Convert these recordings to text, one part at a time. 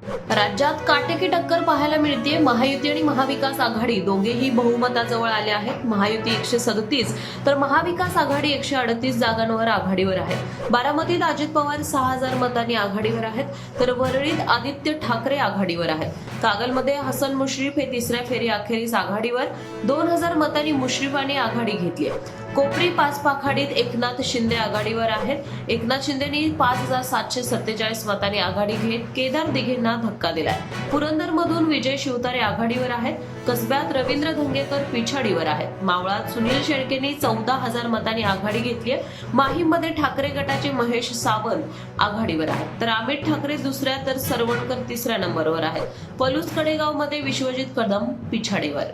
राज्यात काटेकी टक्कर पाहायला मिळते। महायुती आणि महाविकास आघाडी दोघेही बहुमताजवळ आले आहेत। महायुती 137 तर महाविकास आघाडी 138 जागांवर आघाडीवर आहे। बारामतीत अजित पवार 6000 मतांनी आघाडीवर आहेत, तर वरळीत आदित्य ठाकरे आघाडीवर आहेत। कागलमध्ये हसन मुश्रीफ हे तिसऱ्या फेरी अखेरीस आघाडीवर 2000 मतांनी मुश्रीफांनी आघाडी घेतली आहे। कोपरी पाच पाखाडीत एकनाथ शिंदे आघाडीवर आहेत। एकनाथ शिंदेनी 5747 मतांनी आघाडी घेत केदार दिघेंना धक्का दिलाय। पुरंदरमधून विजय शिवतारे आघाडीवर आहेत। कसब्यात रवींद्र धंगेकर पिछाडीवर आहेत। मावळात सुनील शेळकेंनी 14000 मतांनी आघाडी घेतली आहे। माहीममध्ये ठाकरे गटाचे महेश सावंत आघाडीवर आहेत, तर अमित ठाकरे दुसऱ्या तर सरवणकर तिसऱ्या नंबरवर आहेत। पलूस कडेगावमध्ये विश्वजित कदम पिछाडीवर।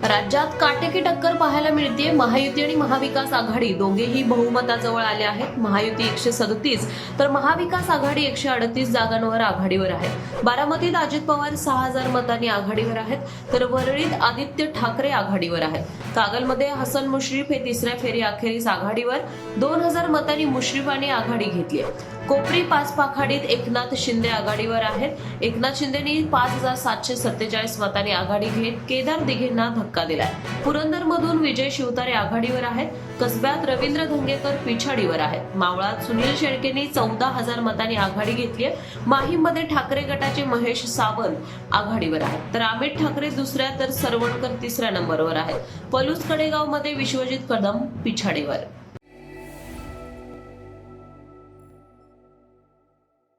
राज्यात काटेकी टक्कर पाहायला मिळते। महायुती आणि महाविकास आघाडी दोघेही बहुमताजवळ आले आहेत। महायुती 137 तर महाविकास आघाडी 138 जागांवर आघाडीवर आहे। बारामतीत अजित पवार 6000 मतांनी आघाडीवर आहेत, तर वरळीत आदित्य ठाकरे आघाडीवर आहेत। कागलमध्ये हसन मुश्रीफ हे तिसऱ्या फेरी अखेरीस आघाडीवर 2000 मतांनी मुश्रीफांनी आघाडी घेतली आहे। कोपरी पाच पाखाडीत एकनाथ शिंदे आघाडीवर आहेत। एकनाथ शिंदेनी 5747 मतांनी आघाडी घेत केदार दिघेंना धक्का दिलाय। पुरंदरमधून विजय शिवतारे आघाडीवर आहेत। कसब्यात रवींद्र धंगेकर पिछाडीवर आहेत। मावळात सुनील शेळकेंनी 14000 मतांनी आघाडी घेतली आहे। माहीममध्ये ठाकरे गटाचे महेश सावंत आघाडीवर आहेत, तर अमित ठाकरे दुसऱ्या तर सरवणकर तिसऱ्या नंबरवर आहेत। पलूस कडेगावमध्ये विश्वजित कदम पिछाडीवर।